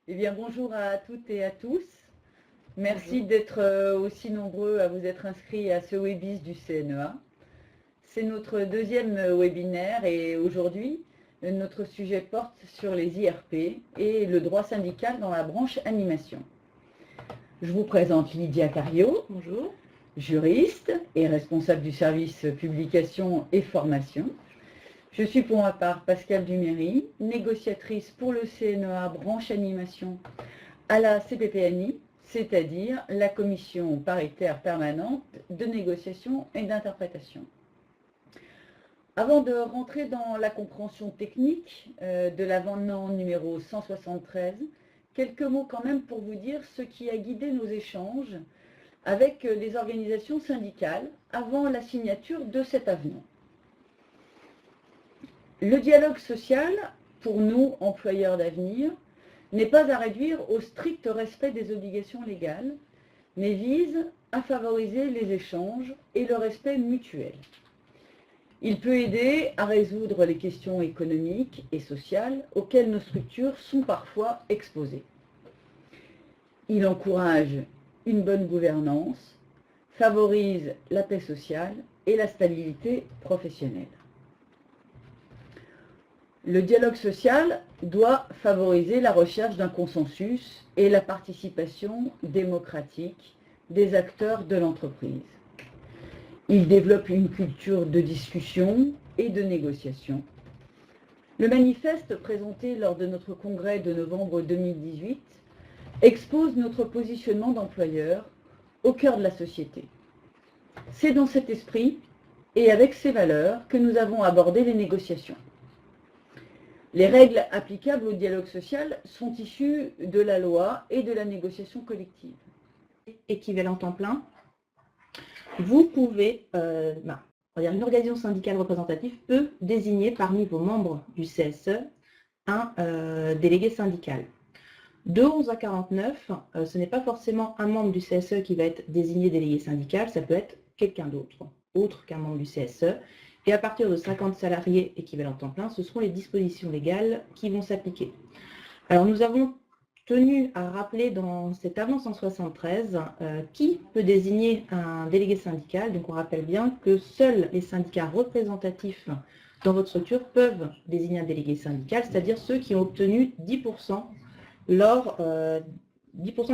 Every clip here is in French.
Eh bien, bonjour à toutes et à tous. Merci Bonjour. d'être aussi nombreux à vous être inscrits à ce webis du CNEA. C'est notre deuxième webinaire et aujourd'hui, notre sujet porte sur les IRP et le droit syndical dans la branche animation. Je vous présente Lydia Cario, Bonjour. juriste et responsable du service publication et formation. Je suis pour ma part Pascale Duméry, négociatrice pour le CNEA branche animation à la CPPNI, c'est-à-dire la commission paritaire permanente de négociation et d'interprétation. Avant de rentrer dans la compréhension technique de l'avenant numéro 173, quelques mots quand même pour vous dire ce qui a guidé nos échanges avec les organisations syndicales avant la signature de cet avenant. Le dialogue social, pour nous, employeurs d'avenir, n'est pas à réduire au strict respect des obligations légales, mais vise à favoriser les échanges et le respect mutuel. Il peut aider à résoudre les questions économiques et sociales auxquelles nos structures sont parfois exposées. Il encourage une bonne gouvernance, favorise la paix sociale et la stabilité professionnelle. Le dialogue social doit favoriser la recherche d'un consensus et la participation démocratique des acteurs de l'entreprise. Il développe une culture de discussion et de négociation. Le manifeste présenté lors de notre congrès de novembre 2018 expose notre positionnement d'employeur au cœur de la société. C'est dans cet esprit et avec ces valeurs que nous avons abordé les négociations. Les règles applicables au dialogue social sont issues de la loi et de la négociation collective. Équivalent temps plein, vous pouvez, une organisation syndicale représentative peut désigner parmi vos membres du CSE un délégué syndical. De 11 à 49, ce n'est pas forcément un membre du CSE qui va être désigné délégué syndical, ça peut être quelqu'un d'autre, autre qu'un membre du CSE. Et à partir de 50 salariés équivalent temps plein, ce seront les dispositions légales qui vont s'appliquer. Alors nous avons tenu à rappeler dans cet avenant 173 qui peut désigner un délégué syndical. Donc on rappelle bien que seuls les syndicats représentatifs dans votre structure peuvent désigner un délégué syndical, c'est-à-dire ceux qui ont obtenu 10%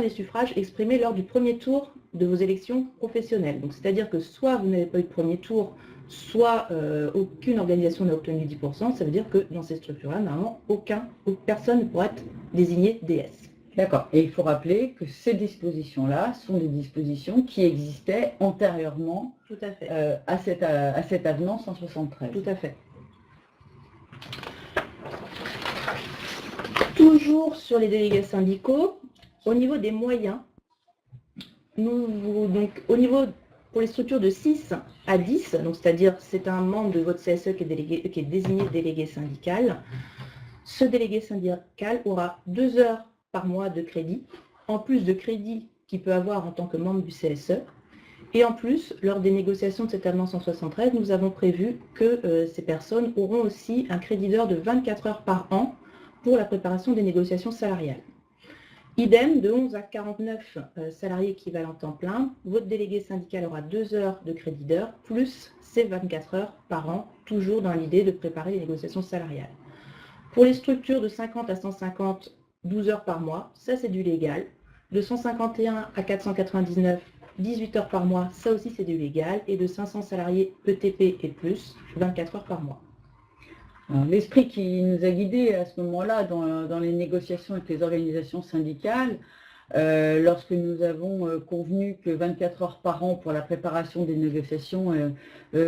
des suffrages exprimés lors du premier tour de vos élections professionnelles. Donc c'est-à-dire que soit vous n'avez pas eu de premier tour, soit aucune organisation n'a obtenu 10%, ça veut dire que dans ces structures-là, normalement, personne ne pourra être désigné DS. D'accord. Et il faut rappeler que ces dispositions-là sont des dispositions qui existaient antérieurement Tout à fait. À cet avenant 173. Tout à fait. Toujours sur les délégués syndicaux, au niveau des moyens, pour les structures de 6 à 10, donc c'est-à-dire c'est un membre de votre CSE qui est désigné délégué syndical, ce délégué syndical aura 2 heures par mois de crédit, en plus de crédit qu'il peut avoir en tant que membre du CSE. Et en plus, lors des négociations de cet avenant 173, nous avons prévu que ces personnes auront aussi un crédit d'heure de 24 heures par an pour la préparation des négociations salariales. Idem, de 11 à 49 salariés équivalents temps plein, votre délégué syndical aura 2 heures de crédit d'heure, plus ces 24 heures par an, toujours dans l'idée de préparer les négociations salariales. Pour les structures de 50 à 150, 12 heures par mois, ça c'est du légal. De 151 à 499, 18 heures par mois, ça aussi c'est du légal. Et de 500 salariés ETP et plus, 24 heures par mois. L'esprit qui nous a guidés à ce moment-là dans les négociations avec les organisations syndicales, lorsque nous avons convenu que 24 heures par an pour la préparation des négociations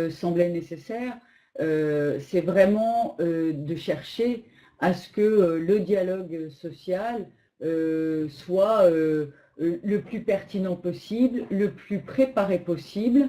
semblait nécessaire, c'est vraiment de chercher à ce que le dialogue social soit le plus pertinent possible, le plus préparé possible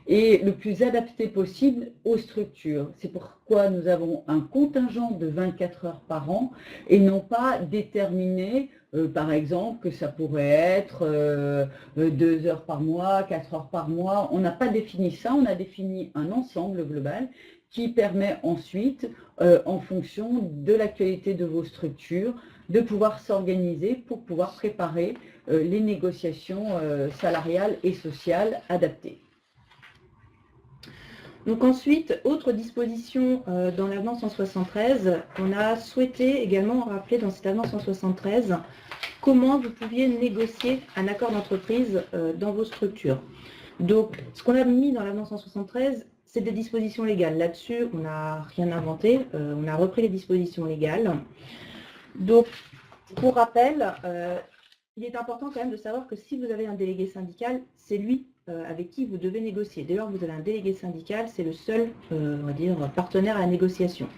et le plus adapté possible aux structures. C'est pourquoi nous avons un contingent de 24 heures par an et non pas déterminé, par exemple, que ça pourrait être 2 heures par mois, 4 heures par mois. On n'a pas défini ça, on a défini un ensemble global qui permet ensuite, en fonction de l'actualité de vos structures, de pouvoir s'organiser pour pouvoir préparer les négociations salariales et sociales adaptées. Donc ensuite, autre disposition dans l'avenant 173, on a souhaité également rappeler dans cet avenant 173 comment vous pouviez négocier un accord d'entreprise dans vos structures. Donc, ce qu'on a mis dans l'avenant 173, c'est des dispositions légales. Là-dessus, on n'a rien inventé, on a repris les dispositions légales. Donc, pour rappel, il est important quand même de savoir que si vous avez un délégué syndical, c'est lui avec qui vous devez négocier. Dès lors que vous avez un délégué syndical, c'est le seul, on va dire, partenaire à la négociation.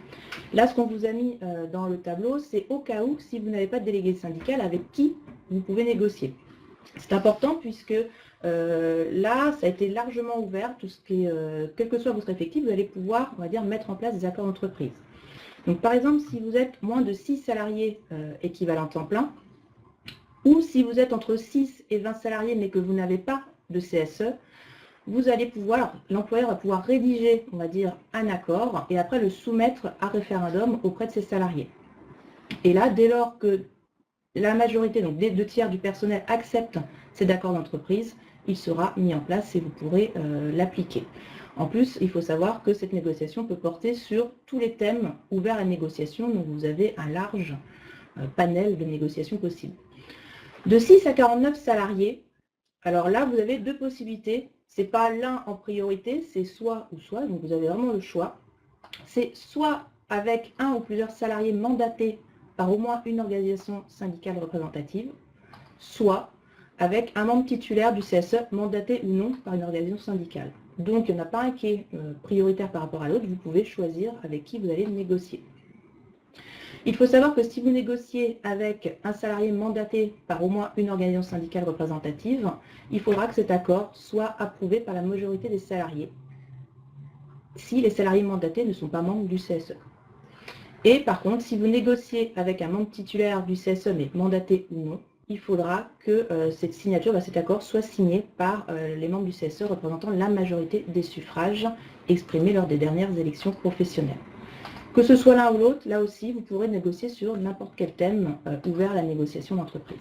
Là, ce qu'on vous a mis dans le tableau, c'est au cas où, si vous n'avez pas de délégué syndical, avec qui vous pouvez négocier. C'est important puisque là, ça a été largement ouvert, tout ce qui est, quel que soit votre effectif, vous allez pouvoir, on va dire, mettre en place des accords d'entreprise. Donc, par exemple, si vous êtes moins de 6 salariés équivalents temps plein, ou si vous êtes entre 6 et 20 salariés mais que vous n'avez pas de CSE, vous allez pouvoir, l'employeur va pouvoir rédiger, on va dire, un accord et après le soumettre à référendum auprès de ses salariés. Et là, dès lors que la majorité, donc des 2/3 du personnel accepte cet accord d'entreprise, il sera mis en place et vous pourrez l'appliquer. En plus, il faut savoir que cette négociation peut porter sur tous les thèmes ouverts à la négociation, donc vous avez un large panel de négociations possibles. De 6 à 49 salariés, alors là, vous avez deux possibilités. Ce n'est pas l'un en priorité, c'est soit ou soit, donc vous avez vraiment le choix. C'est soit avec un ou plusieurs salariés mandatés par au moins une organisation syndicale représentative, soit avec un membre titulaire du CSE mandaté ou non par une organisation syndicale. Donc, il n'y en a pas un qui est prioritaire par rapport à l'autre, vous pouvez choisir avec qui vous allez négocier. Il faut savoir que si vous négociez avec un salarié mandaté par au moins une organisation syndicale représentative, il faudra que cet accord soit approuvé par la majorité des salariés, si les salariés mandatés ne sont pas membres du CSE. Et par contre, si vous négociez avec un membre titulaire du CSE, mais mandaté ou non, il faudra que cette signature, cet accord soit signé par les membres du CSE représentant la majorité des suffrages exprimés lors des dernières élections professionnelles. Que ce soit l'un ou l'autre, là aussi, vous pourrez négocier sur n'importe quel thème ouvert à la négociation d'entreprise.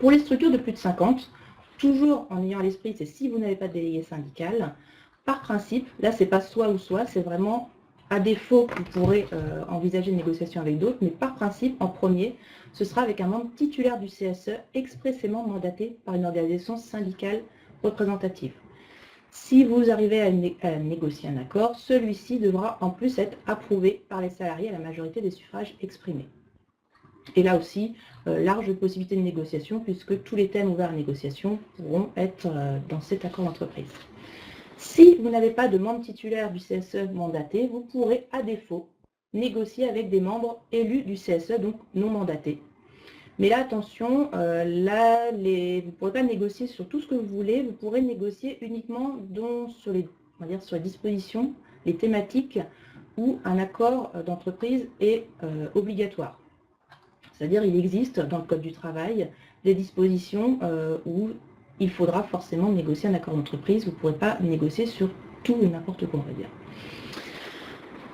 Pour les structures de plus de 50, toujours en ayant à l'esprit, c'est si vous n'avez pas de délégué syndical, par principe, là, c'est pas soit ou soit, c'est vraiment à défaut, vous pourrez envisager une négociation avec d'autres, mais par principe, en premier, ce sera avec un membre titulaire du CSE expressément mandaté par une organisation syndicale représentative. Si vous arrivez à négocier un accord, celui-ci devra en plus être approuvé par les salariés à la majorité des suffrages exprimés. Et là aussi, large possibilité de négociation puisque tous les thèmes ouverts à négociation pourront être dans cet accord d'entreprise. Si vous n'avez pas de membre titulaire du CSE mandaté, vous pourrez à défaut négocier avec des membres élus du CSE, donc non mandatés. Mais là, attention, vous ne pourrez pas négocier sur tout ce que vous voulez, vous pourrez négocier uniquement sur les dispositions, les thématiques où un accord d'entreprise est obligatoire. C'est-à-dire il existe dans le Code du travail des dispositions où il faudra forcément négocier un accord d'entreprise, vous ne pourrez pas négocier sur tout et n'importe quoi, on va dire.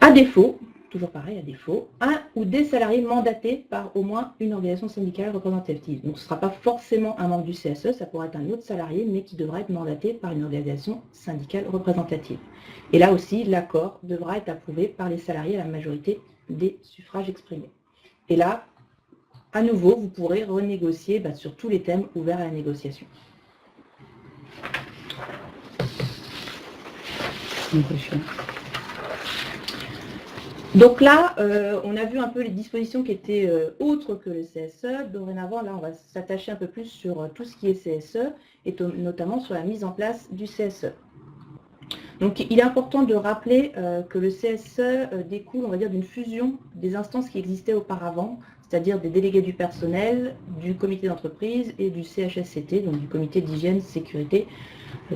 À défaut, toujours pareil, à défaut, un ou des salariés mandatés par au moins une organisation syndicale représentative. Donc ce ne sera pas forcément un membre du CSE, ça pourra être un autre salarié, mais qui devra être mandaté par une organisation syndicale représentative. Et là aussi, l'accord devra être approuvé par les salariés à la majorité des suffrages exprimés. Et là, à nouveau, vous pourrez renégocier sur tous les thèmes ouverts à la négociation. Donc là, on a vu un peu les dispositions qui étaient autres que le CSE. Dorénavant, là, on va s'attacher un peu plus sur tout ce qui est CSE et notamment sur la mise en place du CSE. Donc, il est important de rappeler que le CSE découle, on va dire, d'une fusion des instances qui existaient auparavant, c'est-à-dire des délégués du personnel, du comité d'entreprise et du CHSCT, donc du comité d'hygiène, sécurité,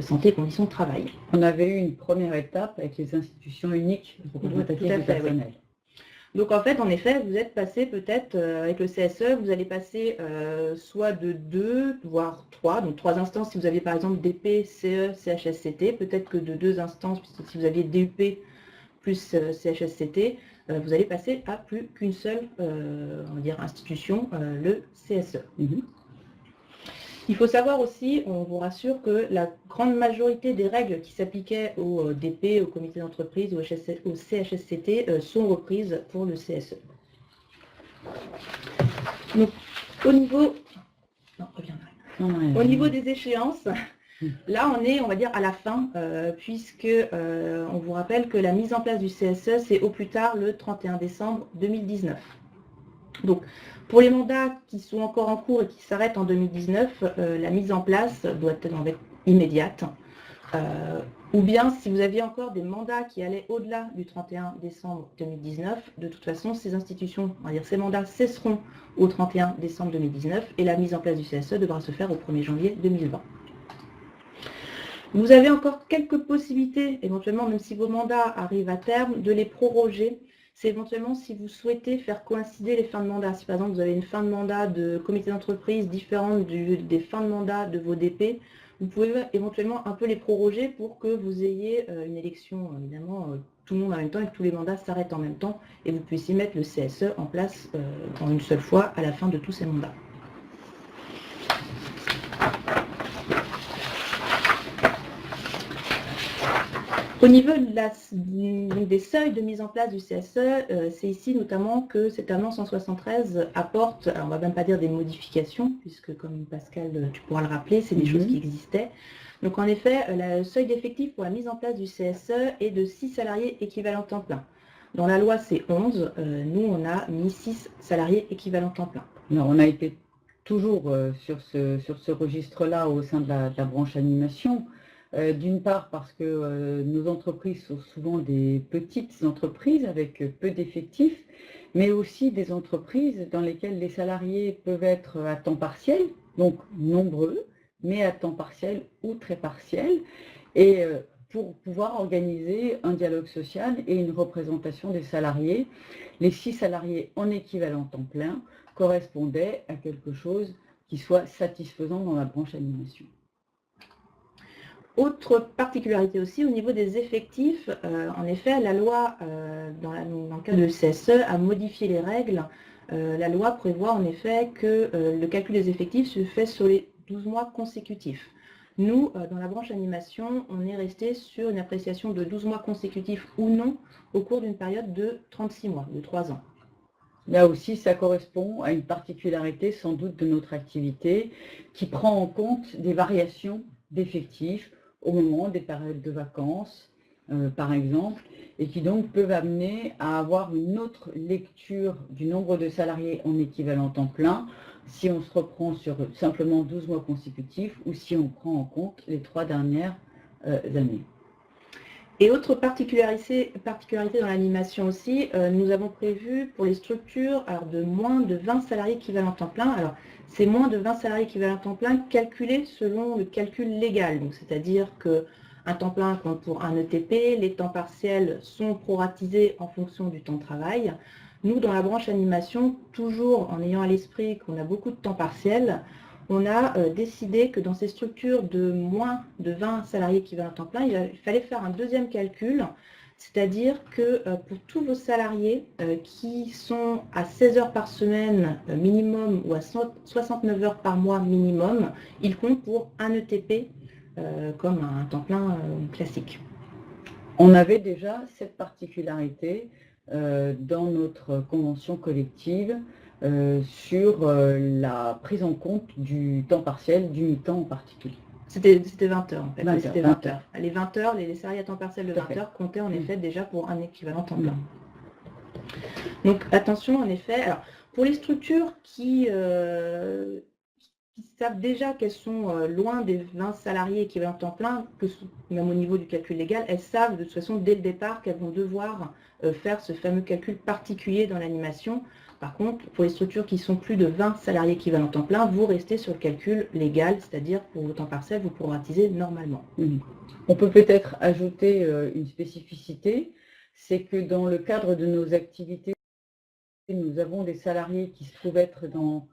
santé et conditions de travail. On avait eu une première étape avec les institutions uniques représentatives du personnel. Oui. Donc en fait, en effet, vous êtes passé peut-être avec le CSE, vous allez passer soit de 2, voire 3, donc 3 instances si vous aviez par exemple DP, CE, CHSCT, peut-être que de 2 instances si vous aviez DUP plus CHSCT, vous allez passer à plus qu'une seule on va dire, institution, le CSE. Il faut savoir aussi, on vous rassure, que la grande majorité des règles qui s'appliquaient au DP, au comité d'entreprise, au CHSCT sont reprises pour le CSE. Donc, au niveau des échéances, là on est, on va dire, à la fin, puisque on vous rappelle que la mise en place du CSE, c'est au plus tard le 31 décembre 2019. Donc, pour les mandats qui sont encore en cours et qui s'arrêtent en 2019, la mise en place doit être immédiate. Ou bien, si vous aviez encore des mandats qui allaient au-delà du 31 décembre 2019, de toute façon, ces institutions, on va dire ces mandats cesseront au 31 décembre 2019 et la mise en place du CSE devra se faire au 1er janvier 2020. Vous avez encore quelques possibilités, éventuellement, même si vos mandats arrivent à terme, de les proroger. C'est éventuellement si vous souhaitez faire coïncider les fins de mandat. Si par exemple vous avez une fin de mandat de comité d'entreprise différente des fins de mandat de vos DP, vous pouvez éventuellement un peu les proroger pour que vous ayez une élection, évidemment, tout le monde en même temps et que tous les mandats s'arrêtent en même temps et vous puissiez mettre le CSE en place en une seule fois à la fin de tous ces mandats. Au niveau des seuils de mise en place du CSE, c'est ici notamment que cet avenant 173 apporte, alors on ne va même pas dire des modifications, puisque comme Pascal, tu pourras le rappeler, c'est des choses qui existaient. Donc en effet, le seuil d'effectif pour la mise en place du CSE est de 6 salariés équivalents temps plein. Dans la loi, c'est 11. Nous, on a mis 6 salariés équivalents temps plein. Alors, on a été toujours sur ce registre-là au sein de la branche animation. D'une part parce que nos entreprises sont souvent des petites entreprises avec peu d'effectifs, mais aussi des entreprises dans lesquelles les salariés peuvent être à temps partiel, donc nombreux, mais à temps partiel ou très partiel, et pour pouvoir organiser un dialogue social et une représentation des salariés. Les 6 salariés en équivalent temps plein correspondaient à quelque chose qui soit satisfaisant dans la branche animation. Autre particularité aussi, au niveau des effectifs, en effet, la loi, dans le cadre du CSE, a modifié les règles. La loi prévoit en effet que le calcul des effectifs se fait sur les 12 mois consécutifs. Nous, dans la branche animation, on est resté sur une appréciation de 12 mois consécutifs ou non au cours d'une période de 36 mois, de 3 ans. Là aussi, ça correspond à une particularité sans doute de notre activité qui prend en compte des variations d'effectifs au moment des périodes de vacances, par exemple, et qui donc peuvent amener à avoir une autre lecture du nombre de salariés en équivalent temps plein si on se reprend sur simplement 12 mois consécutifs ou si on prend en compte les 3 dernières années. Et autre particularité dans l'animation aussi, nous avons prévu pour les structures de moins de 20 salariés équivalents temps plein. Alors, c'est moins de 20 salariés équivalents temps plein calculés selon le calcul légal. Donc, c'est-à-dire qu'un temps plein compte pour un ETP, les temps partiels sont proratisés en fonction du temps de travail. Nous, dans la branche animation, toujours en ayant à l'esprit qu'on a beaucoup de temps partiel, on a décidé que dans ces structures de moins de 20 salariés équivalents temps plein, il fallait faire un deuxième calcul, c'est-à-dire que pour tous vos salariés qui sont à 16 heures par semaine minimum ou à 69 heures par mois minimum, ils comptent pour un ETP comme un temps plein classique. On avait déjà cette particularité dans notre convention collective sur la prise en compte du temps partiel, du mi-temps en particulier. C'était 20 heures en fait. 20 c'était 20 heures. Les 20 heures, les salariés à temps partiel de 20 heures comptaient en effet déjà pour un équivalent temps plein. Donc attention en effet. Alors, pour les structures qui savent déjà qu'elles sont loin des 20 salariés équivalents temps plein, même au niveau du calcul légal, elles savent de toute façon dès le départ qu'elles vont devoir faire ce fameux calcul particulier dans l'animation. Par contre, pour les structures qui sont plus de 20 salariés équivalents temps plein, vous restez sur le calcul légal, c'est-à-dire pour le temps partiel, vous proratisez normalement. On peut peut-être ajouter une spécificité, c'est que dans le cadre de nos activités, nous avons des salariés qui se trouvent être dans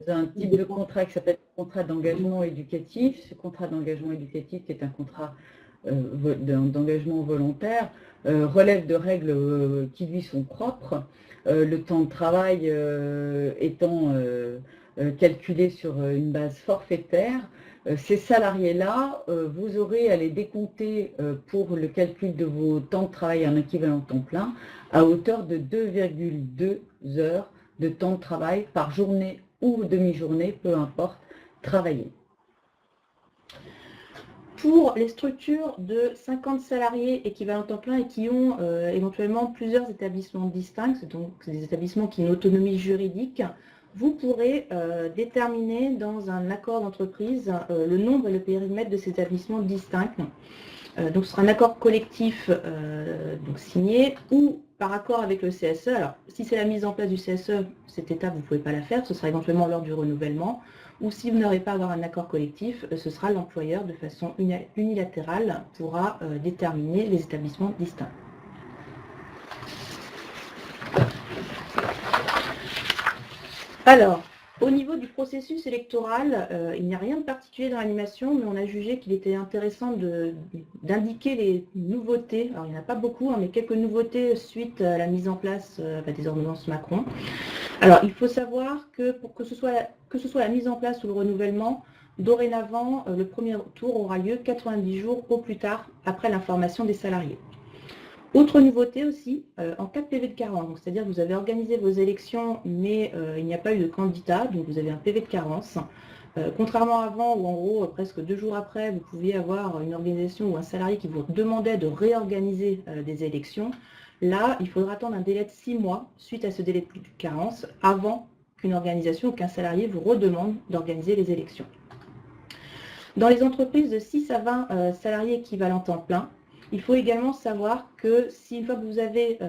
un type de contrat qui s'appelle contrat d'engagement éducatif. Ce contrat d'engagement éducatif est un contrat d'engagement volontaire relève de règles qui lui sont propres, le temps de travail étant calculé sur une base forfaitaire. Ces salariés-là, vous aurez à les décompter pour le calcul de vos temps de travail en équivalent temps plein à hauteur de 2,2 heures de temps de travail par journée ou demi-journée, peu importe, travaillé. Pour les structures de 50 salariés équivalent temps plein et qui ont éventuellement plusieurs établissements distincts, donc des établissements qui ont une autonomie juridique, vous pourrez déterminer dans un accord d'entreprise le nombre et le périmètre de ces établissements distincts. Donc ce sera un accord collectif donc signé ou par accord avec le CSE. Alors si c'est la mise en place du CSE, cette étape vous ne pouvez pas la faire, ce sera éventuellement lors du renouvellement. Ou si vous n'aurez pas à avoir un accord collectif, ce sera l'employeur de façon unilatérale pourra déterminer les établissements distincts. Alors, au niveau du processus électoral, il n'y a rien de particulier dans l'animation, mais on a jugé qu'il était intéressant d'indiquer les nouveautés. Alors, il n'y en a pas beaucoup, hein, mais quelques nouveautés suite à la mise en place des ordonnances Macron. Alors, il faut savoir que pour que ce soit la mise en place ou le renouvellement, dorénavant, le premier tour aura lieu 90 jours au plus tard après l'information des salariés. Autre nouveauté aussi, en cas de PV de carence, c'est-à-dire que vous avez organisé vos élections, mais il n'y a pas eu de candidat, donc vous avez un PV de carence. Contrairement à avant, où en gros, presque 2 jours après, vous pouviez avoir une organisation ou un salarié qui vous demandait de réorganiser des élections, là, il faudra attendre un délai de 6 mois suite à ce délai de carence avant qu'une organisation ou qu'un salarié vous redemande d'organiser les élections. Dans les entreprises de 6 à 20 salariés équivalents temps plein, il faut également savoir que si une fois que vous avez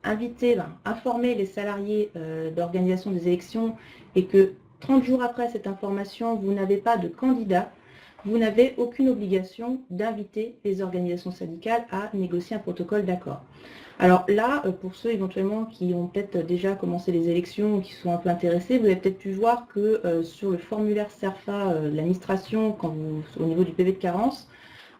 informé les salariés d'organisation des élections et que 30 jours après cette information, vous n'avez pas de candidat, vous n'avez aucune obligation d'inviter les organisations syndicales à négocier un protocole d'accord. Alors là, pour ceux éventuellement qui ont peut-être déjà commencé les élections ou qui sont un peu intéressés, vous avez peut-être pu voir que sur le formulaire CERFA de l'administration, au niveau du PV de carence,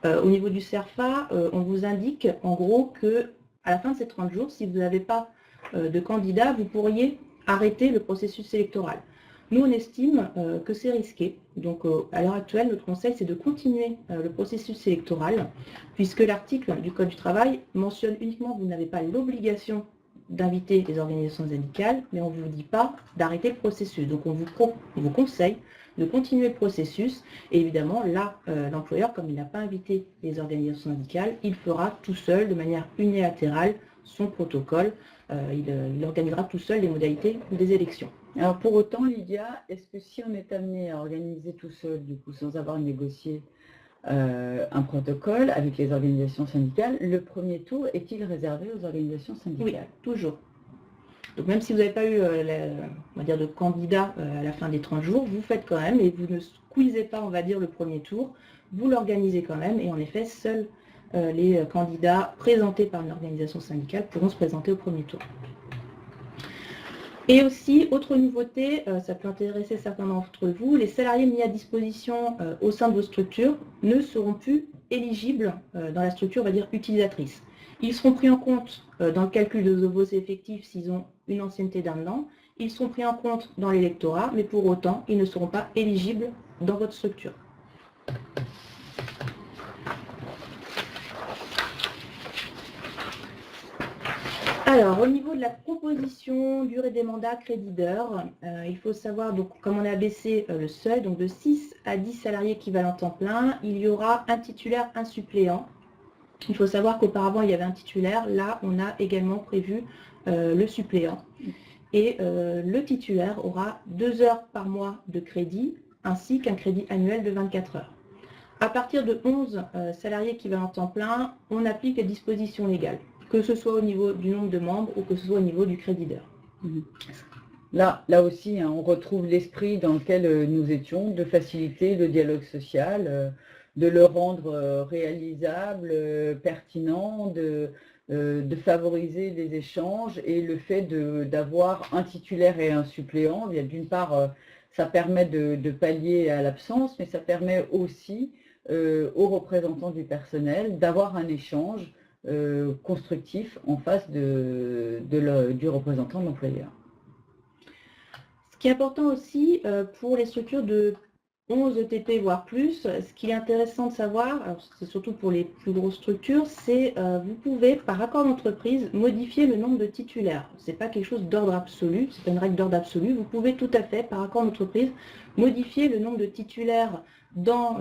au niveau du CERFA, on vous indique en gros que à la fin de ces 30 jours, si vous n'avez pas de candidat, vous pourriez arrêter le processus électoral. Nous, on estime que c'est risqué. Donc, à l'heure actuelle, notre conseil, c'est de continuer le processus électoral, puisque l'article du Code du travail mentionne uniquement que vous n'avez pas l'obligation d'inviter les organisations syndicales, mais on ne vous dit pas d'arrêter le processus. Donc, on vous conseille de continuer le processus. Et évidemment, là, l'employeur, comme il n'a pas invité les organisations syndicales, il fera tout seul, de manière unilatérale, son protocole. Il organisera tout seul les modalités des élections. Alors pour autant, Lydia, est-ce que si on est amené à organiser tout seul, du coup, sans avoir négocié un protocole avec les organisations syndicales, le premier tour est-il réservé aux organisations syndicales? Oui, toujours. Donc même si vous n'avez pas eu on va dire de candidat à la fin des 30 jours, vous faites quand même et vous ne squeezez pas, on va dire, le premier tour, vous l'organisez quand même et en effet, seuls les candidats présentés par une organisation syndicale pourront se présenter au premier tour. Et aussi, autre nouveauté, ça peut intéresser certains d'entre vous, les salariés mis à disposition au sein de vos structures ne seront plus éligibles dans la structure, on va dire, utilisatrice. Ils seront pris en compte dans le calcul de vos effectifs s'ils ont une ancienneté d'1 an. Ils seront pris en compte dans l'électorat, mais pour autant, ils ne seront pas éligibles dans votre structure. Alors, au niveau de la proposition, durée des mandats, crédit d'heures, il faut savoir, donc, comme on a baissé le seuil, donc de 6 à 10 salariés équivalents temps plein, il y aura un titulaire, un suppléant. Il faut savoir qu'auparavant, il y avait un titulaire. Là, on a également prévu le suppléant. Et le titulaire aura 2 heures par mois de crédit, ainsi qu'un crédit annuel de 24 heures. À partir de 11 salariés équivalents temps plein, on applique les dispositions légales, que ce soit au niveau du nombre de membres ou que ce soit au niveau du crédit d'heure. Là aussi, hein, on retrouve l'esprit dans lequel nous étions, de faciliter le dialogue social, de le rendre réalisable, pertinent, de favoriser les échanges et le fait d'avoir un titulaire et un suppléant. D'une part, ça permet de pallier à l'absence, mais ça permet aussi aux représentants du personnel d'avoir un échange constructif en face du représentant de l'employeur. Ce qui est important aussi pour les structures de 11 ETP voire plus, ce qui est intéressant de savoir, c'est surtout pour les plus grosses structures, c'est vous pouvez par accord d'entreprise modifier le nombre de titulaires. Ce n'est pas quelque chose d'ordre absolu, c'est pas une règle d'ordre absolu. Vous pouvez tout à fait par accord d'entreprise modifier le nombre de titulaires dans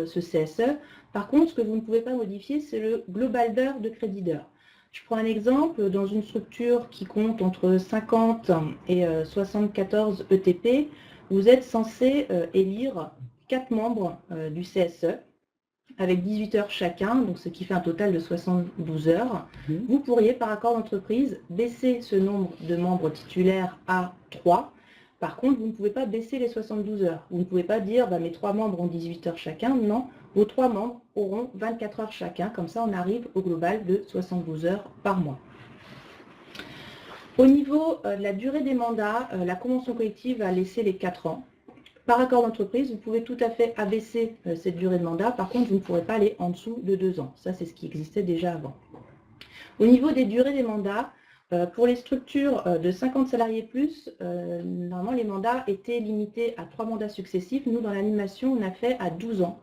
ce CSE. Par contre, ce que vous ne pouvez pas modifier, c'est le global d'heures de crédit d'heure. Je prends un exemple, dans une structure qui compte entre 50 et 74 ETP, vous êtes censé élire 4 membres du CSE avec 18 heures chacun, donc ce qui fait un total de 72 heures. Vous pourriez, par accord d'entreprise, baisser ce nombre de membres titulaires à 3. Par contre, vous ne pouvez pas baisser les 72 heures. Vous ne pouvez pas dire mes 3 membres ont 18 heures chacun. Non, vos 3 membres auront 24 heures chacun. Comme ça, on arrive au global de 72 heures par mois. Au niveau de la durée des mandats, la convention collective a laissé les 4 ans. Par accord d'entreprise, vous pouvez tout à fait abaisser cette durée de mandat. Par contre, vous ne pourrez pas aller en dessous de 2 ans. Ça, c'est ce qui existait déjà avant. Au niveau des durées des mandats, pour les structures de 50 salariés plus, normalement, les mandats étaient limités à 3 mandats successifs. Nous, dans l'animation, on a fait à 12 ans.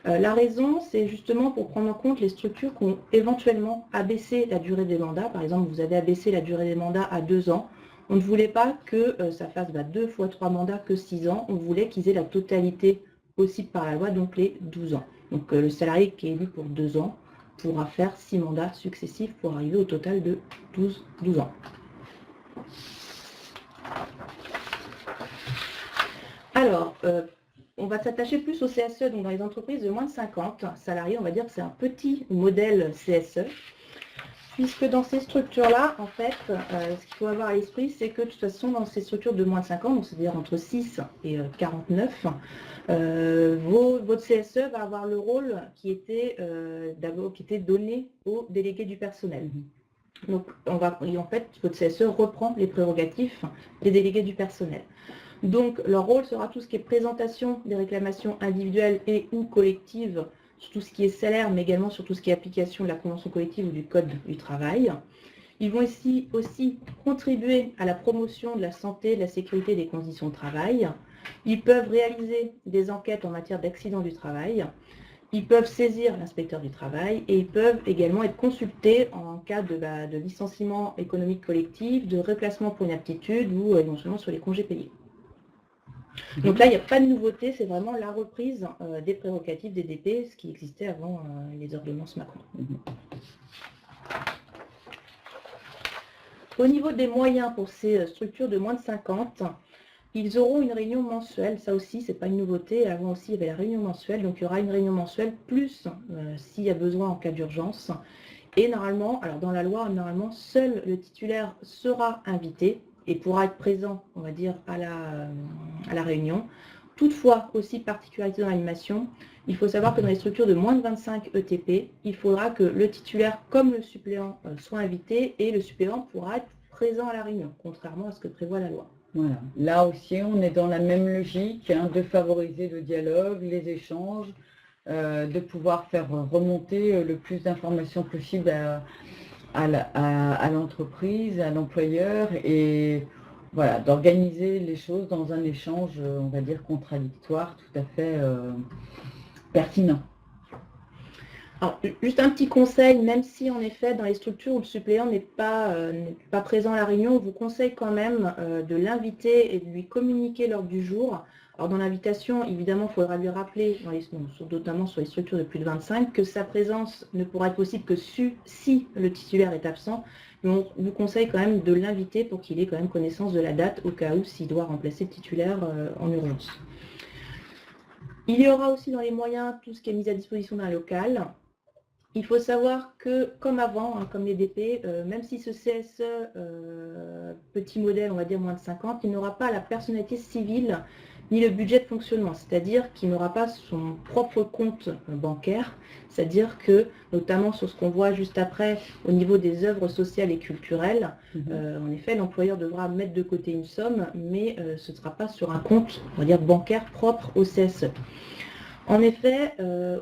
La raison, c'est justement pour prendre en compte les structures qui ont éventuellement abaissé la durée des mandats. Par exemple, vous avez abaissé la durée des mandats à 2 ans. On ne voulait pas que ça fasse 2 fois 3 mandats que 6 ans. On voulait qu'ils aient la totalité possible par la loi, donc les 12 ans. Donc le salarié qui est élu pour 2 ans pourra faire 6 mandats successifs pour arriver au total de 12 ans. Alors, on va s'attacher plus au CSE, donc dans les entreprises de moins de 50 salariés, on va dire que c'est un petit modèle CSE, puisque dans ces structures-là, en fait, ce qu'il faut avoir à l'esprit, c'est que de toute façon, dans ces structures de moins de 50, donc c'est-à-dire entre 6 et 49, votre CSE va avoir le rôle qui était donné aux délégués du personnel. Donc, en fait, votre CSE reprend les prérogatives des délégués du personnel. Donc, leur rôle sera tout ce qui est présentation des réclamations individuelles et ou collectives, sur tout ce qui est salaire, mais également sur tout ce qui est application de la convention collective ou du code du travail. Ils vont aussi contribuer à la promotion de la santé, de la sécurité et des conditions de travail. Ils peuvent réaliser des enquêtes en matière d'accident du travail. Ils peuvent saisir l'inspecteur du travail et ils peuvent également être consultés en cas de licenciement économique collectif, de reclassement pour inaptitude ou éventuellement sur les congés payés. Donc là, il n'y a pas de nouveauté, c'est vraiment la reprise des prérogatives des DP, ce qui existait avant les ordonnances Macron. Au niveau des moyens pour ces structures de moins de 50, ils auront une réunion mensuelle, ça aussi, ce n'est pas une nouveauté. Avant aussi, il y avait la réunion mensuelle, donc il y aura une réunion mensuelle, plus s'il y a besoin en cas d'urgence. Et normalement, alors dans la loi, normalement, seul le titulaire sera invité et pourra être présent, on va dire, à la réunion. Toutefois, aussi particularité dans l'animation, il faut savoir que dans les structures de moins de 25 ETP, il faudra que le titulaire comme le suppléant soient invités et le suppléant pourra être présent à la réunion, contrairement à ce que prévoit la loi. Voilà. Là aussi, on est dans la même logique de favoriser le dialogue, les échanges, de pouvoir faire remonter le plus d'informations possible à l'entreprise, à l'employeur, et voilà, d'organiser les choses dans un échange, on va dire, contradictoire, tout à fait pertinent. Alors, juste un petit conseil, même si en effet dans les structures où le suppléant n'est pas présent à la réunion, on vous conseille quand même de l'inviter et de lui communiquer l'ordre du jour. Alors dans l'invitation, évidemment, il faudra lui rappeler, notamment sur les structures de plus de 25, que sa présence ne pourra être possible que si le titulaire est absent. Mais on vous conseille quand même de l'inviter pour qu'il ait quand même connaissance de la date au cas où s'il doit remplacer le titulaire en urgence. Il y aura aussi dans les moyens tout ce qui est mis à disposition d'un local. Il faut savoir que, comme avant, comme les DP, même si ce CSE, petit modèle, on va dire moins de 50, il n'aura pas la personnalité civile ni le budget de fonctionnement, c'est-à-dire qu'il n'aura pas son propre compte bancaire, c'est-à-dire que, notamment sur ce qu'on voit juste après, au niveau des œuvres sociales et culturelles, en effet, l'employeur devra mettre de côté une somme, mais ce ne sera pas sur un compte, on va dire, bancaire propre au CSE. En effet,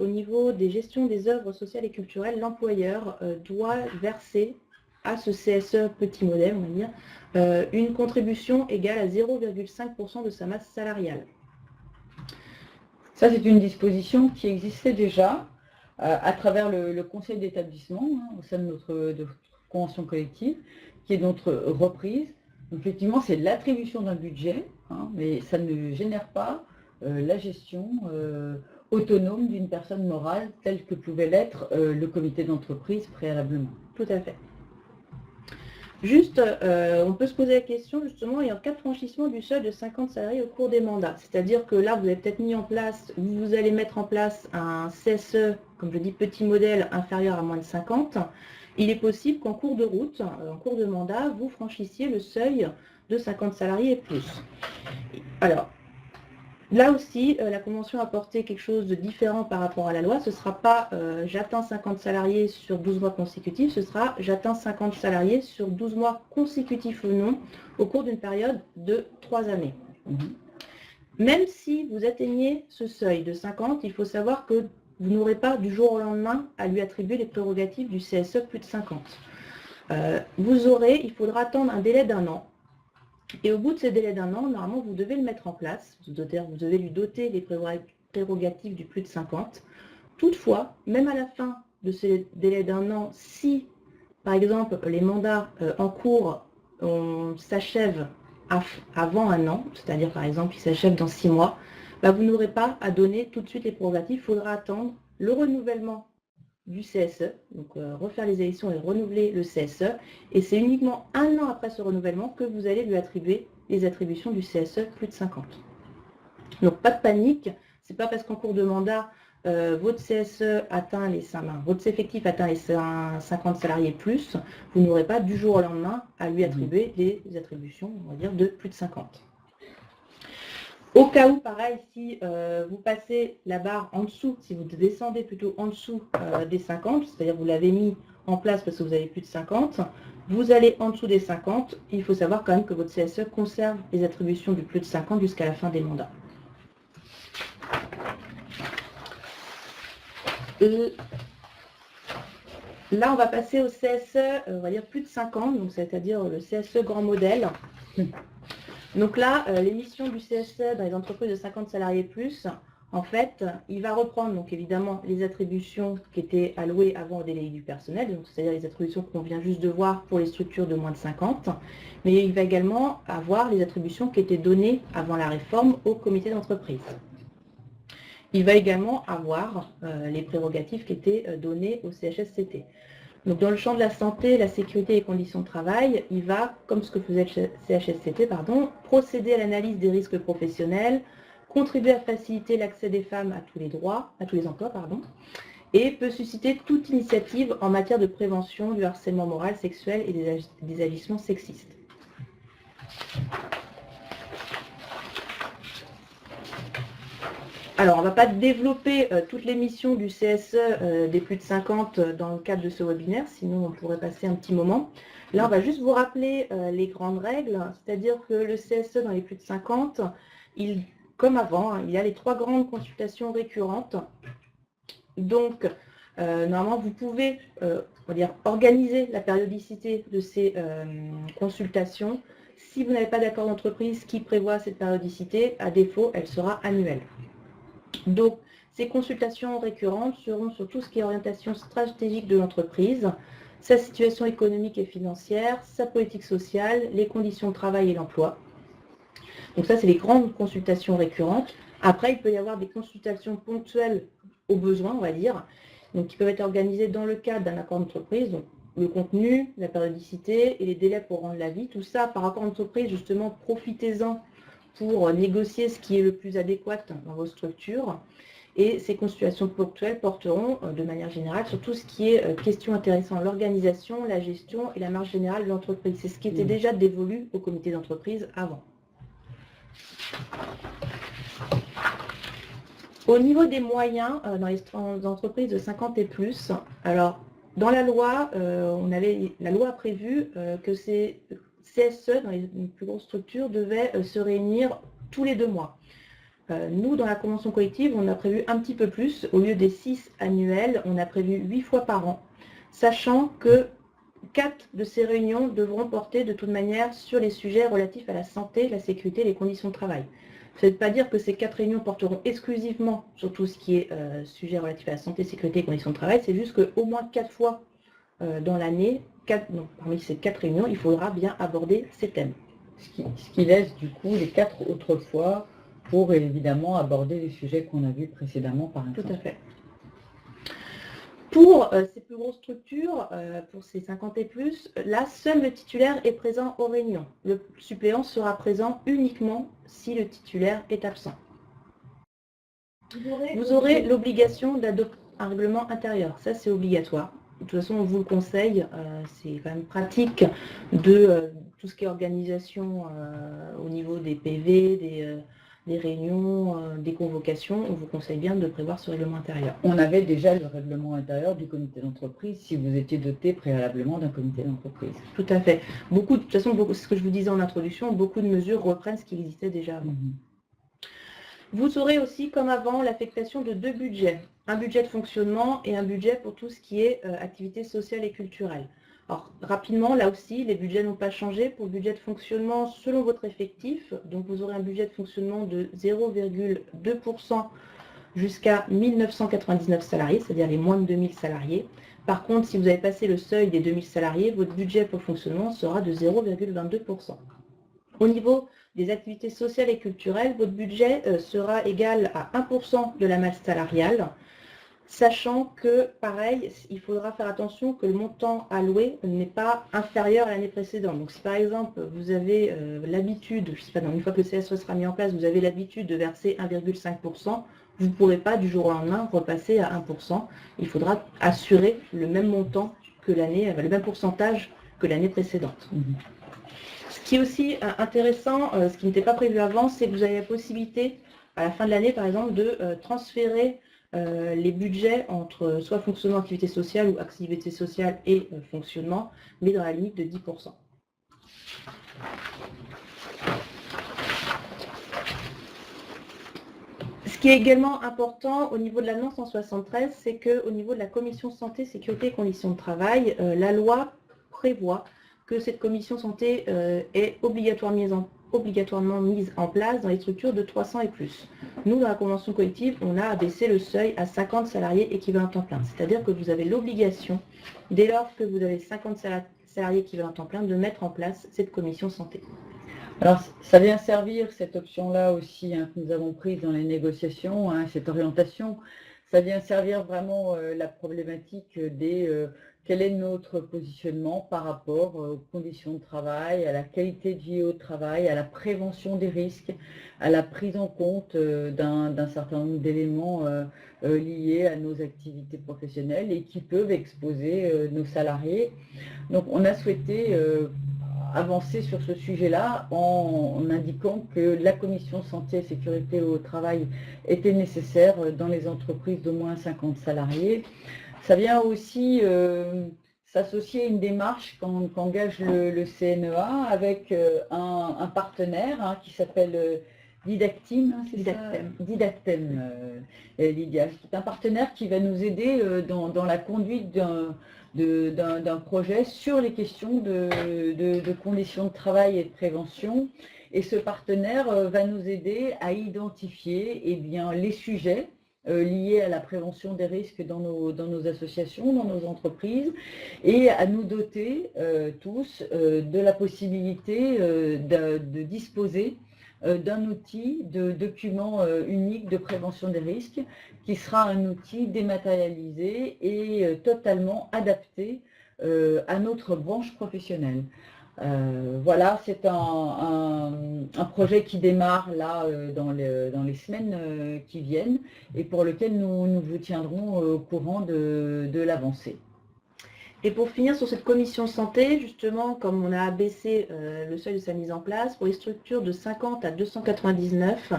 au niveau des gestions des œuvres sociales et culturelles, l'employeur doit verser à ce CSE petit modèle, on va dire, une contribution égale à 0,5% de sa masse salariale. Ça, c'est une disposition qui existait déjà à travers le conseil d'établissement au sein de notre convention collective, qui est notre reprise. Donc, effectivement, c'est l'attribution d'un budget, mais ça ne génère pas la gestion autonome d'une personne morale telle que pouvait l'être le comité d'entreprise préalablement. Tout à fait. Juste, on peut se poser la question, justement, et en cas de franchissement du seuil de 50 salariés au cours des mandats, c'est-à-dire que là, vous avez peut-être mis en place, vous allez mettre en place un CSE, comme je dis, petit modèle inférieur à moins de 50, il est possible qu'en cours de route, en cours de mandat, vous franchissiez le seuil de 50 salariés et plus. Alors, là aussi, la Convention a apporté quelque chose de différent par rapport à la loi. Ce ne sera pas j'atteins 50 salariés sur 12 mois consécutifs, ce sera j'atteins 50 salariés sur 12 mois consécutifs ou non, au cours d'une période de 3 années. Même si vous atteignez ce seuil de 50, il faut savoir que vous n'aurez pas du jour au lendemain à lui attribuer les prérogatives du CSE plus de 50. Il faudra attendre un délai d'1 an. Et au bout de ce délai d'1 an, normalement, vous devez le mettre en place. Vous devez lui doter les prérogatives du plus de 50. Toutefois, même à la fin de ce délai d'1 an, si, par exemple, les mandats en cours s'achèvent avant 1 an, c'est-à-dire, par exemple, ils s'achèvent dans 6 mois, vous n'aurez pas à donner tout de suite les prérogatives. Il faudra attendre le renouvellement du CSE, donc refaire les élections et renouveler le CSE, et c'est uniquement 1 an après ce renouvellement que vous allez lui attribuer les attributions du CSE plus de 50. Donc pas de panique, c'est pas parce qu'en cours de mandat, votre CSE atteint votre effectif atteint les 50 salariés plus, vous n'aurez pas du jour au lendemain à lui attribuer les attributions, on va dire, de plus de 50. Au cas où, pareil, si vous passez la barre en dessous, si vous descendez plutôt en dessous des 50, c'est-à-dire vous l'avez mis en place parce que vous avez plus de 50, vous allez en dessous des 50, il faut savoir quand même que votre CSE conserve les attributions du plus de 50 jusqu'à la fin des mandats. Là, on va passer au CSE, on va dire plus de 50, donc c'est-à-dire le CSE grand modèle. Donc là, les missions du CSE dans les entreprises de 50 salariés plus, en fait, il va reprendre donc évidemment les attributions qui étaient allouées avant au délégué du personnel, c'est-à-dire les attributions qu'on vient juste de voir pour les structures de moins de 50, mais il va également avoir les attributions qui étaient données avant la réforme au comité d'entreprise. Il va également avoir les prérogatives qui étaient données au CHSCT. Donc dans le champ de la santé, la sécurité et les conditions de travail, il va, comme ce que faisait le CHSCT, procéder à l'analyse des risques professionnels, contribuer à faciliter l'accès des femmes à tous les emplois, et peut susciter toute initiative en matière de prévention du harcèlement moral, sexuel et des agissements sexistes. Alors, on ne va pas développer toutes les missions du CSE des plus de 50 dans le cadre de ce webinaire, sinon on pourrait passer un petit moment. Là, on va juste vous rappeler les grandes règles, c'est-à-dire que le CSE dans les plus de 50, comme avant, il y a les 3 grandes consultations récurrentes. Donc, normalement, vous pouvez organiser la périodicité de ces consultations. Si vous n'avez pas d'accord d'entreprise qui prévoit cette périodicité, à défaut, elle sera annuelle. Donc, ces consultations récurrentes seront sur tout ce qui est orientation stratégique de l'entreprise, sa situation économique et financière, sa politique sociale, les conditions de travail et l'emploi. Donc ça, c'est les grandes consultations récurrentes. Après, il peut y avoir des consultations ponctuelles au besoin, on va dire, donc qui peuvent être organisées dans le cadre d'un accord d'entreprise. Donc, le contenu, la périodicité et les délais pour rendre l'avis, tout ça par accord d'entreprise, justement, profitez-en pour négocier ce qui est le plus adéquat dans vos structures. Et ces consultations ponctuelles porteront de manière générale sur tout ce qui est questions intéressant l'organisation, la gestion et la marge générale de l'entreprise. C'est ce qui était déjà dévolu au comité d'entreprise avant. Au niveau des moyens, dans les entreprises de 50 et plus, alors dans la loi, la loi a prévu que ces CSE dans les plus grosses structures devaient se réunir tous les 2 mois. Nous, dans la convention collective, on a prévu un petit peu plus. Au lieu des 6 annuels, on a prévu 8 fois par an, sachant que 4 de ces réunions devront porter de toute manière sur les sujets relatifs à la santé, la sécurité et les conditions de travail. Ça ne veut pas dire que ces 4 réunions porteront exclusivement sur tout ce qui est sujet relatif à la santé, sécurité et conditions de travail. C'est juste qu'au moins 4 fois dans l'année, parmi ces 4 réunions, il faudra bien aborder ces thèmes. Ce qui laisse du coup les 4 autres fois pour évidemment aborder les sujets qu'on a vus précédemment par exemple. Tout à fait. Pour ces plus grosses structures, pour ces 50 et plus, là, seul le titulaire est présent aux réunions. Le suppléant sera présent uniquement si le titulaire est absent. Vous aurez l'obligation d'adopter un règlement intérieur. Ça, c'est obligatoire. De toute façon, on vous le conseille. C'est quand même pratique de tout ce qui est organisation au niveau des PV, des réunions, des convocations. On vous conseille bien de prévoir ce règlement intérieur. On avait déjà le règlement intérieur du comité d'entreprise si vous étiez doté préalablement d'un comité d'entreprise. Tout à fait. De toute façon, c'est ce que je vous disais en introduction, beaucoup de mesures reprennent ce qui existait déjà avant. Vous aurez aussi, comme avant, l'affectation de 2 budgets. Un budget de fonctionnement et un budget pour tout ce qui est activité sociale et culturelle. Alors, rapidement, là aussi, les budgets n'ont pas changé. Pour le budget de fonctionnement, selon votre effectif, donc vous aurez un budget de fonctionnement de 0,2% jusqu'à 1999 salariés, c'est-à-dire les moins de 2000 salariés. Par contre, si vous avez passé le seuil des 2000 salariés, votre budget pour le fonctionnement sera de 0,22%. Au niveau des activités sociales et culturelles, votre budget sera égal à 1% de la masse salariale, sachant que, pareil, il faudra faire attention que le montant alloué n'est pas inférieur à l'année précédente. Donc si par exemple, vous avez l'habitude, je ne sais pas, une fois que le CSE sera mis en place, vous avez l'habitude de verser 1,5%, vous ne pourrez pas du jour au lendemain repasser à 1%. Il faudra assurer le même montant que l'année, le même pourcentage que l'année précédente. Ce qui est aussi intéressant, ce qui n'était pas prévu avant, c'est que vous avez la possibilité, à la fin de l'année par exemple, de transférer les budgets entre soit fonctionnement, activité sociale ou activité sociale et fonctionnement, mais dans la limite de 10%. Ce qui est également important au niveau de la loi 173, c'est qu'au niveau de la commission santé, sécurité et conditions de travail, la loi prévoit que cette commission santé est obligatoirement mise en place dans les structures de 300 et plus. Nous, dans la convention collective, on a abaissé le seuil à 50 salariés équivalents temps plein. C'est-à-dire que vous avez l'obligation, dès lors que vous avez 50 salariés équivalents temps plein, de mettre en place cette commission santé. Alors, ça vient servir, cette option-là aussi que nous avons prise dans les négociations, cette orientation, ça vient servir vraiment la problématique des quel est notre positionnement par rapport aux conditions de travail, à la qualité de vie au travail, à la prévention des risques, à la prise en compte d'un certain nombre d'éléments liés à nos activités professionnelles et qui peuvent exposer nos salariés. Donc on a souhaité avancer sur ce sujet-là en indiquant que la commission santé et sécurité au travail était nécessaire dans les entreprises d'au moins 50 salariés. Ça vient aussi s'associer à une démarche qu'engage le CNEA avec un partenaire qui s'appelle Didactim, Didactem, Lydia, qui est un partenaire qui va nous aider dans la conduite d'un projet sur les questions de conditions de travail et de prévention. Et ce partenaire va nous aider à identifier les sujets liés à la prévention des risques dans nos associations, dans nos entreprises, et à nous doter tous de la possibilité de disposer d'un outil de document unique de prévention des risques qui sera un outil dématérialisé et totalement adapté à notre branche professionnelle. Voilà, c'est un projet qui démarre là dans les semaines qui viennent et pour lequel nous vous tiendrons au courant de l'avancée. Et pour finir sur cette commission santé, justement, comme on a abaissé le seuil de sa mise en place, pour les structures de 50 à 299,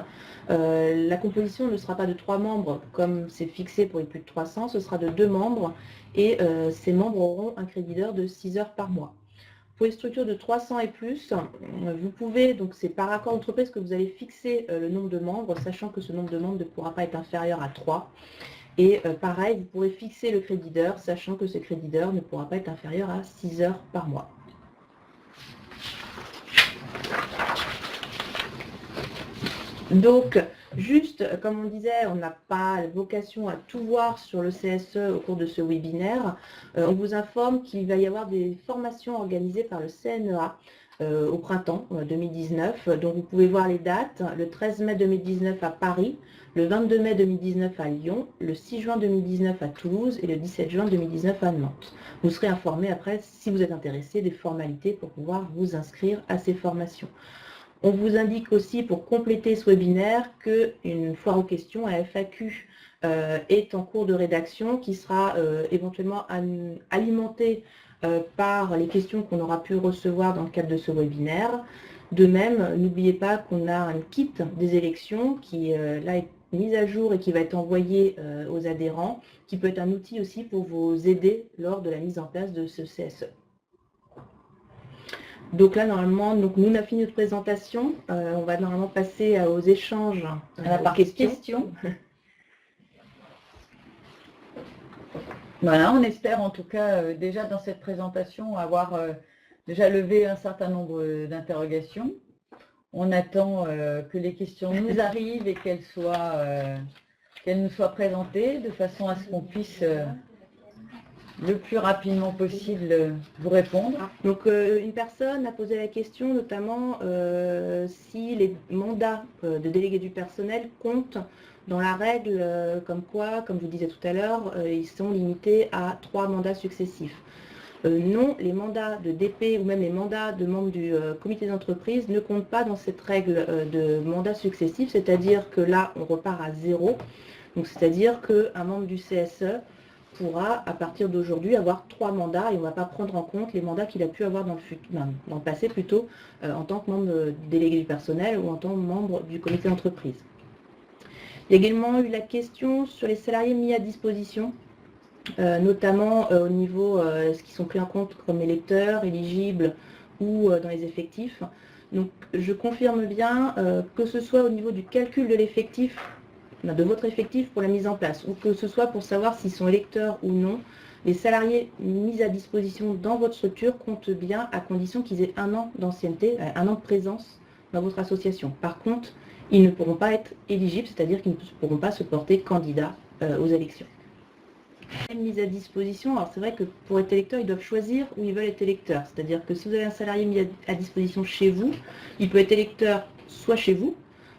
la composition ne sera pas de 3 membres comme c'est fixé pour les plus de 300, ce sera de 2 membres et ces membres auront un crédit d'heure de 6 heures par mois. Pour les structures de 300 et plus, vous pouvez, donc c'est par accord d'entreprise que vous allez fixer le nombre de membres, sachant que ce nombre de membres ne pourra pas être inférieur à 3. Et pareil, vous pourrez fixer le crédit d'heure, sachant que ce crédit d'heure ne pourra pas être inférieur à 6 heures par mois. Donc, juste, comme on disait, on n'a pas vocation à tout voir sur le CSE au cours de ce webinaire. On vous informe qu'il va y avoir des formations organisées par le CNEA au printemps 2019. Donc, vous pouvez voir les dates. Le 13 mai 2019 à Paris, le 22 mai 2019 à Lyon, le 6 juin 2019 à Toulouse et le 17 juin 2019 à Nantes. Vous serez informé après, si vous êtes intéressé, des formalités pour pouvoir vous inscrire à ces formations. On vous indique aussi, pour compléter ce webinaire, qu'une foire aux questions, un FAQ, est en cours de rédaction qui sera éventuellement alimentée par les questions qu'on aura pu recevoir dans le cadre de ce webinaire. De même, n'oubliez pas qu'on a un kit des élections qui là est mis à jour et qui va être envoyé aux adhérents, qui peut être un outil aussi pour vous aider lors de la mise en place de ce CSE. Donc là, normalement, nous on a fini notre présentation. On va normalement passer aux échanges, à la partie questions. Voilà, on espère en tout cas déjà dans cette présentation avoir déjà levé un certain nombre d'interrogations. On attend que les questions nous arrivent et qu'elles nous soient présentées de façon à ce qu'on puisse le plus rapidement possible vous répondre. Donc une personne a posé la question notamment si les mandats de délégués du personnel comptent dans la règle comme quoi, comme je vous disais tout à l'heure, ils sont limités à 3 mandats successifs. Non, les mandats de DP ou même les mandats de membres du comité d'entreprise ne comptent pas dans cette règle de mandat successif, c'est-à-dire que là on repart à 0. Donc c'est-à-dire qu'un membre du CSE pourra, à partir d'aujourd'hui, avoir 3 mandats et on ne va pas prendre en compte les mandats qu'il a pu avoir dans le passé plutôt, en tant que membre délégué du personnel ou en tant que membre du comité d'entreprise. Il y a également eu la question sur les salariés mis à disposition, notamment au niveau ce qui sont pris en compte comme électeurs, éligibles ou dans les effectifs. Donc je confirme bien que ce soit au niveau du calcul de l'effectif, de votre effectif pour la mise en place, ou que ce soit pour savoir s'ils sont électeurs ou non, les salariés mis à disposition dans votre structure comptent bien à condition qu'ils aient 1 an d'ancienneté, 1 an de présence dans votre association. Par contre, ils ne pourront pas être éligibles, c'est-à-dire qu'ils ne pourront pas se porter candidats aux élections. Mise à disposition, alors c'est vrai que pour être électeur, ils doivent choisir où ils veulent être électeurs. C'est-à-dire que si vous avez un salarié mis à disposition chez vous, il peut être électeur soit chez vous,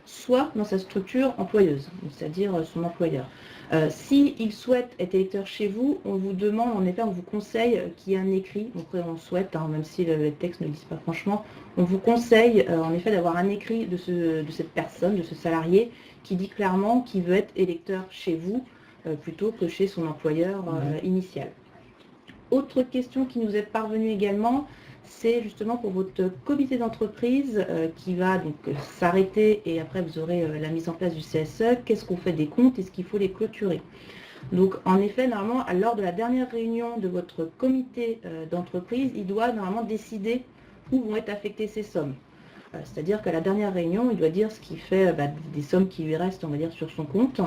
soit dans sa structure employeuse, c'est-à-dire son employeur. S'il souhaite être électeur chez vous, on vous demande, en effet, on vous conseille qu'il y ait un écrit, donc on souhaite, même si le texte ne le dit pas franchement, on vous conseille en effet d'avoir un écrit de cette personne, de ce salarié, qui dit clairement qu'il veut être électeur chez vous, plutôt que chez son employeur initial. Autre question qui nous est parvenue également, c'est justement pour votre comité d'entreprise qui va donc s'arrêter et après vous aurez la mise en place du CSE. Qu'est-ce qu'on fait des comptes? Est-ce qu'il faut les clôturer? Donc en effet, normalement, lors de la dernière réunion de votre comité d'entreprise, il doit normalement décider où vont être affectées ces sommes. C'est-à-dire qu'à la dernière réunion, il doit dire ce qui fait des sommes qui lui restent, on va dire, sur son compte.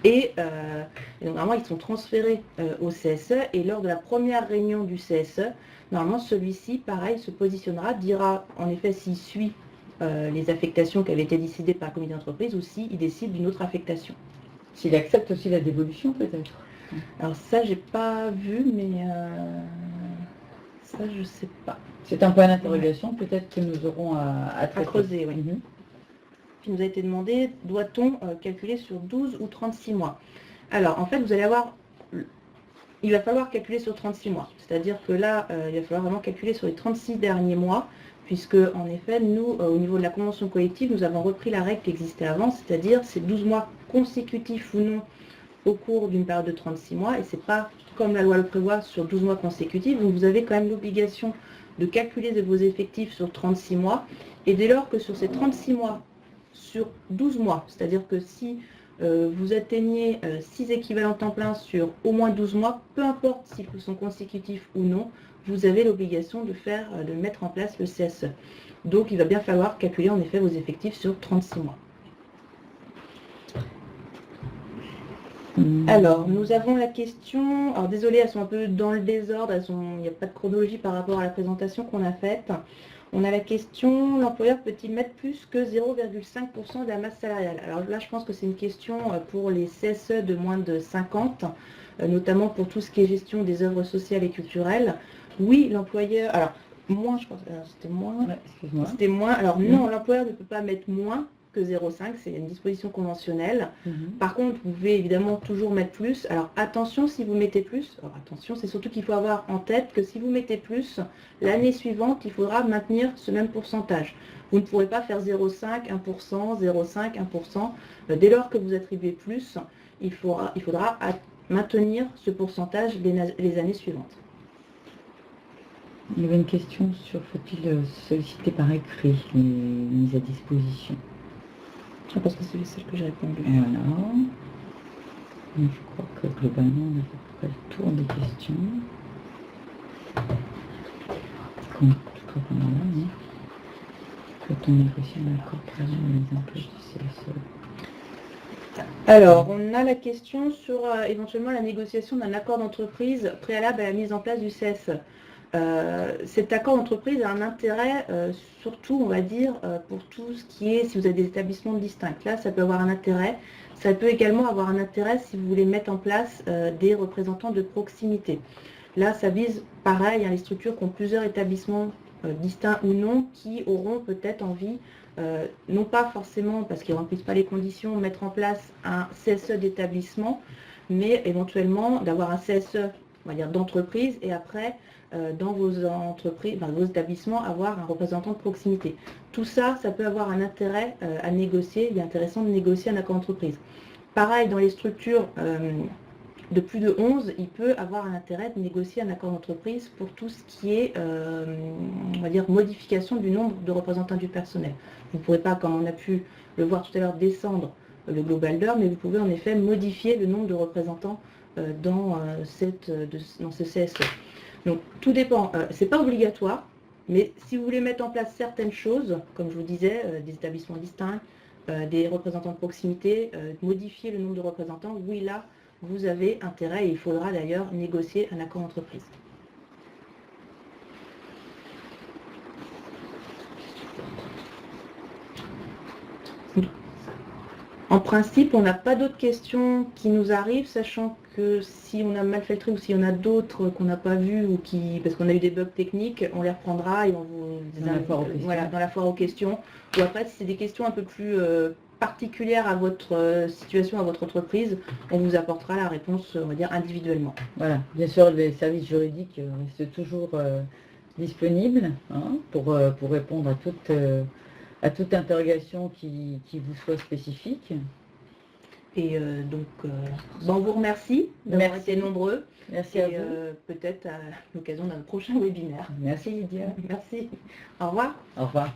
Et donc, normalement, ils sont transférés au CSE et lors de la première réunion du CSE, normalement, celui-ci, pareil, se positionnera, dira en effet s'il suit les affectations qui avaient été décidées par le comité d'entreprise ou s'il décide d'une autre affectation. S'il accepte aussi la dévolution, peut-être. Alors ça, j'ai pas vu, mais ça, je sais pas. C'est un point d'interrogation, peut-être que nous aurons à creuser, oui. Qui nous a été demandé, doit-on calculer sur 12 ou 36 mois? Alors, en fait, vous allez avoir, il va falloir calculer sur 36 mois. C'est-à-dire que là, il va falloir vraiment calculer sur les 36 derniers mois, puisque, en effet, nous, au niveau de la convention collective, nous avons repris la règle qui existait avant, c'est-à-dire ces 12 mois consécutifs ou non au cours d'une période de 36 mois, et c'est pas comme la loi le prévoit sur 12 mois consécutifs, donc vous avez quand même l'obligation de calculer de vos effectifs sur 36 mois, et dès lors que sur ces 36 mois, sur 12 mois, c'est-à-dire que si vous atteignez 6 équivalents temps plein sur au moins 12 mois, peu importe s'ils sont consécutifs ou non, vous avez l'obligation de mettre en place le CSE. Donc il va bien falloir calculer en effet vos effectifs sur 36 mois. Alors, nous avons la question, alors désolé, elles sont un peu dans le désordre, il n'y a pas de chronologie par rapport à la présentation qu'on a faite. On a la question, l'employeur peut-il mettre plus que 0,5% de la masse salariale? Alors là, je pense que c'est une question pour les CSE de moins de 50, notamment pour tout ce qui est gestion des œuvres sociales et culturelles. Oui, l'employeur, alors moins, je pense, c'était moins, Ouais, excuse-moi. c'était moins, alors non, l'employeur ne peut pas mettre moins que 0,5, c'est une disposition conventionnelle. Par contre, vous pouvez évidemment toujours mettre plus. Alors attention si vous mettez plus, alors attention, c'est surtout qu'il faut avoir en tête que si vous mettez plus, l'année suivante, il faudra maintenir ce même pourcentage. Vous ne pourrez pas faire 0,5, 1%, 0,5, 1%. Dès lors que vous attribuez plus, il faudra maintenir ce pourcentage les années suivantes. Il y avait une question sur faut-il solliciter par écrit les mises à disposition. Je pense que c'est celle que j'ai répondu. Et voilà. Donc, je crois que globalement, on a à peu près le tour des questions. Tout là, hein. Peut-on négocier un accord préalable à la mise en place du CSE? Alors, on a la question sur éventuellement la négociation d'un accord d'entreprise préalable à la mise en place du CSE. Cet accord d'entreprise a un intérêt, surtout, on va dire, pour tout ce qui est, si vous avez des établissements distincts. Là, ça peut avoir un intérêt. Ça peut également avoir un intérêt si vous voulez mettre en place des représentants de proximité. Là, ça vise, pareil, les structures qui ont plusieurs établissements distincts ou non, qui auront peut-être envie, non pas forcément parce qu'ils ne remplissent pas les conditions, mettre en place un CSE d'établissement, mais éventuellement d'avoir un CSE, on va dire, d'entreprise, et après, dans vos entreprises, dans vos établissements, avoir un représentant de proximité. Tout ça, ça peut avoir un intérêt à négocier. Il est intéressant de négocier un accord d'entreprise. Pareil, dans les structures de plus de 11, il peut avoir un intérêt de négocier un accord d'entreprise pour tout ce qui est, on va dire, modification du nombre de représentants du personnel. Vous ne pourrez pas, comme on a pu le voir tout à l'heure, descendre le global d'heure, mais vous pouvez en effet modifier le nombre de représentants dans ce CSE. Donc tout dépend, c'est pas obligatoire, mais si vous voulez mettre en place certaines choses, comme je vous disais, des établissements distincts, des représentants de proximité, modifier le nombre de représentants, oui là, vous avez intérêt, et il faudra d'ailleurs négocier un accord d'entreprise. En principe, on n'a pas d'autres questions qui nous arrivent, sachant que si on a mal fait le tri ou s'il y en a d'autres qu'on n'a pas vues ou parce qu'on a eu des bugs techniques, on les reprendra et on vous dans la foire aux questions. Ou après, si c'est des questions un peu plus particulières à votre situation, à votre entreprise, on vous apportera la réponse, on va dire, individuellement. Voilà, bien sûr, les services juridiques restent toujours disponibles pour répondre à toute interrogation qui vous soit spécifique. Et on vous remercie d'avoir été nombreux. Merci à vous. Peut-être à l'occasion d'un prochain webinaire. Merci Lydia. Merci. Au revoir. Au revoir.